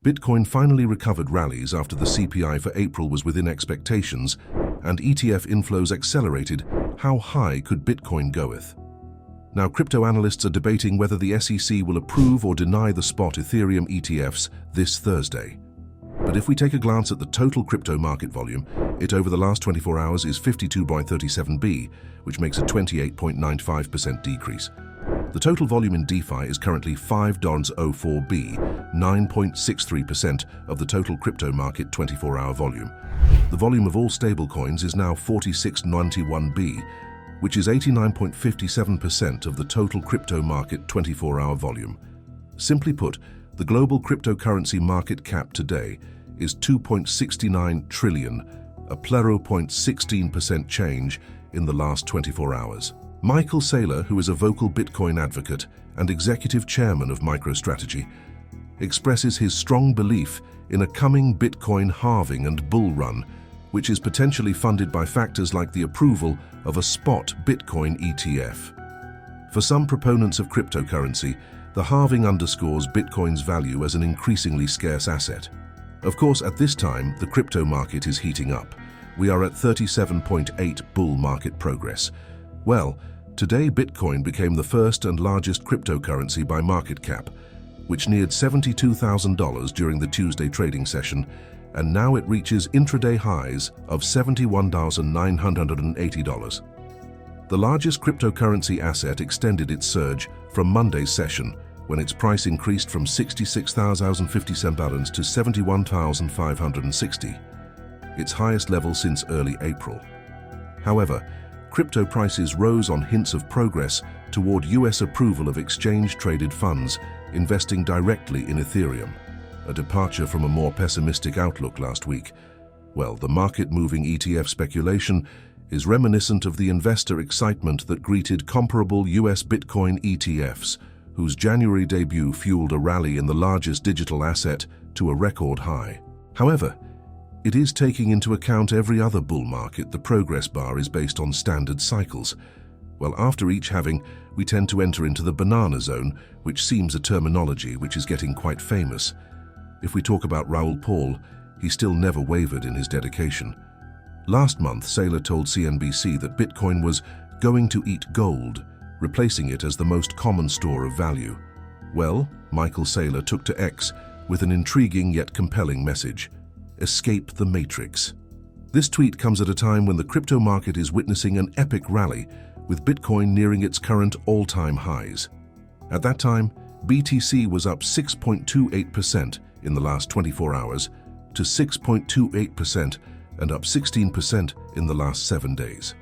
Bitcoin finally recovered rallies after the CPI for April was within expectations, and ETF inflows accelerated. How high could Bitcoin goeth? Now, crypto analysts are debating whether the SEC will approve or deny the spot Ethereum ETFs this Thursday. But if we take a glance at the total crypto market volume, it over the last 24 hours is 52.37 B, which makes a 28.95% decrease. The total volume in DeFi is currently 5.04 B, 9.63% of the total crypto market 24-hour volume. The volume of all stablecoins is now 46.91 B, which is 89.57% of the total crypto market 24-hour volume. Simply put, the global cryptocurrency market cap today is 2.69 trillion, a 0.16% change in the last 24 hours. Michael Saylor, who is a vocal Bitcoin advocate and executive chairman of MicroStrategy, expresses his strong belief in a coming Bitcoin halving and bull run, which is potentially funded by factors like the approval of a spot Bitcoin ETF. For some proponents of cryptocurrency, the halving underscores Bitcoin's value as an increasingly scarce asset. Of course, at this time, the crypto market is heating up. We are at 37.8 bull market progress. Well, today Bitcoin became the first and largest cryptocurrency by market cap, which neared $72,000 during the Tuesday trading session, and now it reaches intraday highs of $71,980. The largest cryptocurrency asset extended its surge from Monday's session, when its price increased from $66,050 to $71,560, its highest level since early April. However, crypto prices rose on hints of progress toward US approval of exchange-traded funds investing directly in Ethereum, a departure from a more pessimistic outlook last week. Well, the market-moving ETF speculation is reminiscent of the investor excitement that greeted comparable US Bitcoin ETFs, whose January debut fueled a rally in the largest digital asset to a record high. However, it is taking into account every other bull market. The progress bar is based on standard cycles. Well, after each halving, we tend to enter into the banana zone, which seems a terminology which is getting quite famous. If we talk about Raoul, he still never wavered in his dedication. Last month, Saylor told CNBC that Bitcoin was going to eat gold, replacing it as the most common store of value. Well, Michael Saylor took to X with an intriguing yet compelling message: escape the matrix. This tweet comes at a time when the crypto market is witnessing an epic rally, with Bitcoin nearing its current all-time highs. At that time, BTC was up 6.28% in the last 24 hours to 6.28% and up 16% in the last 7 days.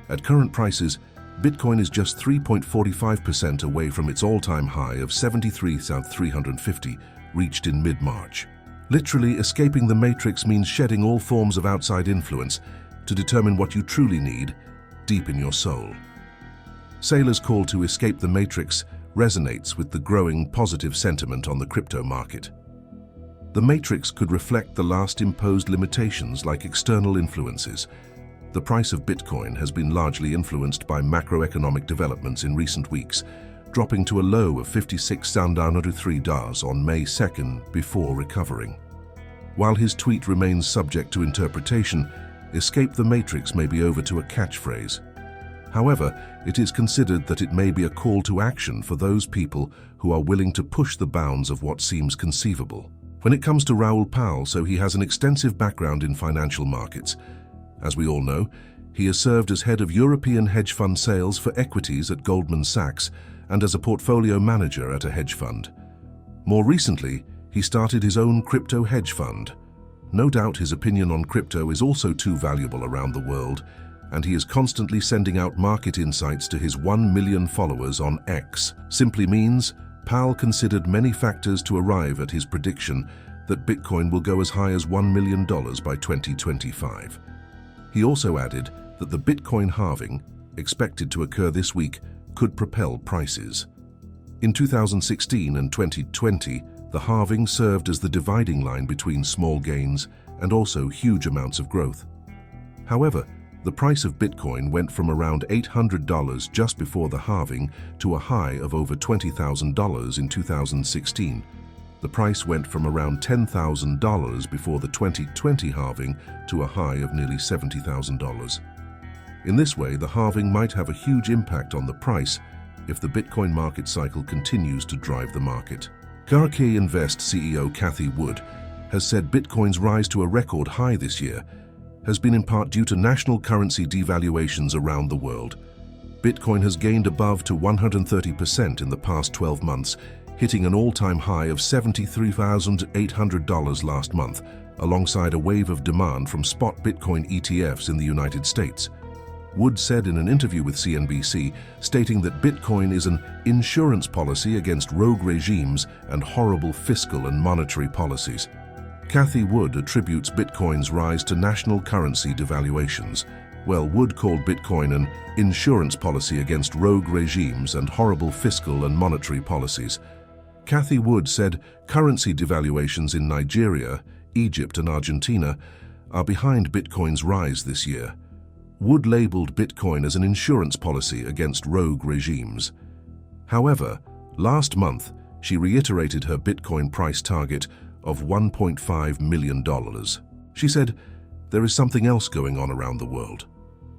At current prices, Bitcoin is just 3.45% away from its all-time high of 73,350, reached in mid-March. Literally, escaping the matrix means shedding all forms of outside influence to determine what you truly need deep in your soul. Saylor's call to escape the matrix resonates with the growing positive sentiment on the crypto market. The matrix could reflect the last imposed limitations like external influences. The price of Bitcoin has been largely influenced by macroeconomic developments in recent weeks, dropping to a low of $56,903 on May 2nd before recovering. While his tweet remains subject to interpretation, escape the matrix may be over to a catchphrase. However, it is considered that it may be a call to action for those people who are willing to push the bounds of what seems conceivable. When it comes to Raoul, so he has an extensive background in financial markets. As we all know, he has served as head of European hedge fund sales for equities at Goldman Sachs and as a portfolio manager at a hedge fund. More recently, he started his own crypto hedge fund. No doubt his opinion on crypto is also too valuable around the world, and he is constantly sending out market insights to his 1 million followers on X. Simply means, Powell considered many factors to arrive at his prediction that Bitcoin will go as high as $1 million by 2025. He also added that the Bitcoin halving, expected to occur this week, could propel prices. In 2016 and 2020, the halving served as the dividing line between small gains and also huge amounts of growth. However, the price of Bitcoin went from around $800 just before the halving to a high of over $20,000 in 2016. The price went from around $10,000 before the 2020 halving to a high of nearly $70,000. In this way, the halving might have a huge impact on the price if the Bitcoin market cycle continues to drive the market. Cathie Invest CEO Cathie Wood has said Bitcoin's rise to a record high this year has been in part due to national currency devaluations around the world. Bitcoin has gained above to 130% in the past 12 months, hitting an all-time high of $73,800 last month, alongside a wave of demand from spot Bitcoin ETFs in the United States. Wood said in an interview with CNBC, stating that Bitcoin is an insurance policy against rogue regimes and horrible fiscal and monetary policies. Cathie Wood attributes Bitcoin's rise to national currency devaluations. Well, Wood called Bitcoin an insurance policy against rogue regimes and horrible fiscal and monetary policies. Cathie Wood said currency devaluations in Nigeria, Egypt, and Argentina are behind Bitcoin's rise this year. Wood labeled Bitcoin as an insurance policy against rogue regimes. However, last month, she reiterated her Bitcoin price target of $1.5 million. She said, "There is something else going on around the world."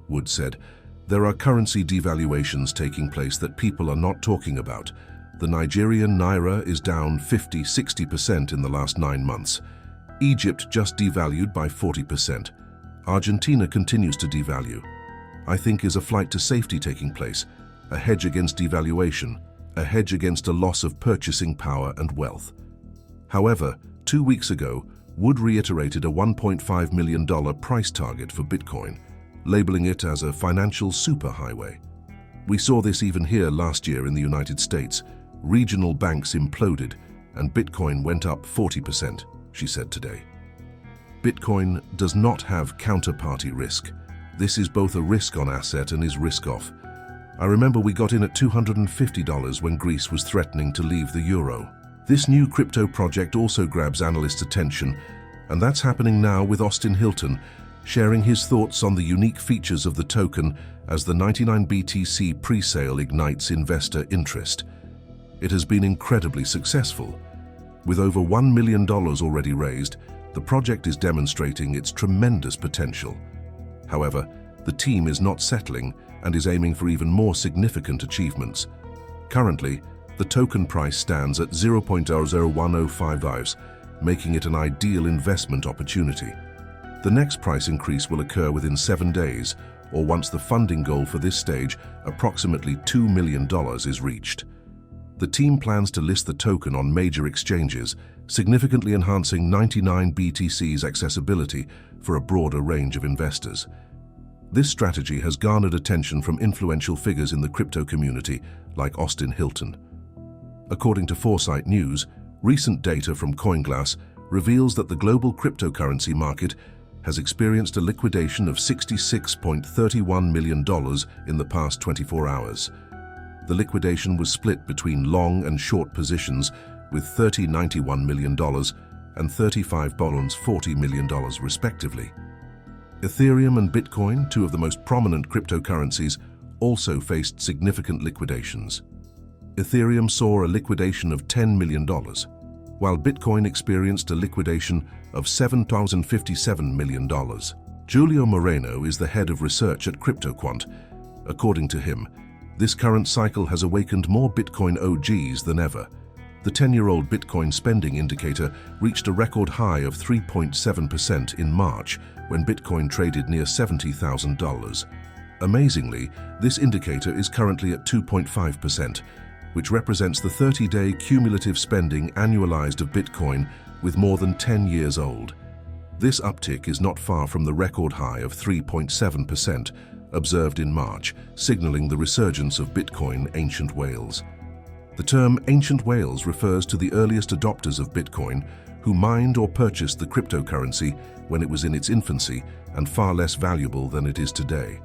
Wood said, "There are currency devaluations taking place that people are not talking about. The Nigerian naira is down 50–60% in the last 9 months. Egypt just devalued by 40%. Argentina continues to devalue. I think is a flight to safety taking place, a hedge against devaluation, a hedge against a loss of purchasing power and wealth." However, 2 weeks ago, Wood reiterated a $1.5 million price target for Bitcoin, labeling it as a financial superhighway. "We saw this even here last year in the United States. Regional banks imploded and Bitcoin went up 40%, she said today. Bitcoin does not have counterparty risk. This is both a risk-on asset and is risk-off. I remember we got in at $250 when Greece was threatening to leave the euro. This new crypto project also grabs analysts' attention, and that's happening now with Austin Hilton, sharing his thoughts on the unique features of the token as the 99 BTC pre-sale ignites investor interest. It has been incredibly successful. With over $1 million already raised, the project is demonstrating its tremendous potential. However, the team is not settling and is aiming for even more significant achievements. Currently, the token price stands at 0.00105, making it an ideal investment opportunity. The next price increase will occur within 7 days, or once the funding goal for this stage, approximately $2 million, is reached. The team plans to list the token on major exchanges, significantly enhancing 99 BTC's accessibility for a broader range of investors. This strategy has garnered attention from influential figures in the crypto community, like Austin Hilton. According to Foresight News, recent data from CoinGlass reveals that the global cryptocurrency market has experienced a liquidation of $66.31 million in the past 24 hours. The liquidation was split between long and short positions, with $30.91 million and $35.40 million respectively. Ethereum and Bitcoin, two of the most prominent cryptocurrencies, also faced significant liquidations. Ethereum saw a liquidation of $10 million, while Bitcoin experienced a liquidation of $7,057 million. Julio Moreno is the head of research at CryptoQuant. According to him, this current cycle has awakened more Bitcoin OGs than ever. The 10-year-old Bitcoin spending indicator reached a record high of 3.7% in March, when Bitcoin traded near $70,000. Amazingly, this indicator is currently at 2.5%, which represents the 30-day cumulative spending annualized of Bitcoin with more than 10 years old. This uptick is not far from the record high of 3.7% observed in March, signaling the resurgence of Bitcoin ancient whales. The term ancient whales refers to the earliest adopters of Bitcoin who mined or purchased the cryptocurrency when it was in its infancy and far less valuable than it is today.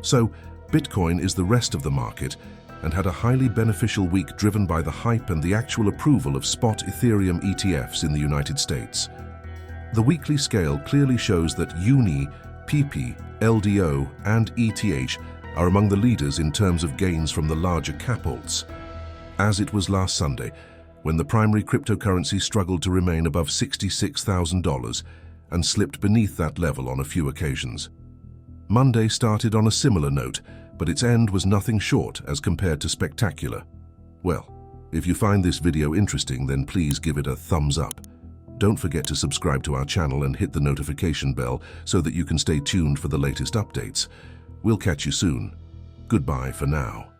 So, Bitcoin is the rest of the market and had a highly beneficial week driven by the hype and the actual approval of spot Ethereum ETFs in the United States. The weekly scale clearly shows that UNI, PP, LDO, and ETH are among the leaders in terms of gains from the larger cap alts. As it was last Sunday, when the primary cryptocurrency struggled to remain above $66,000 and slipped beneath that level on a few occasions. Monday started on a similar note, but its end was nothing short as compared to spectacular. Well, if you find this video interesting, then please give it a thumbs up. Don't forget to subscribe to our channel and hit the notification bell so that you can stay tuned for the latest updates. We'll catch you soon. Goodbye for now.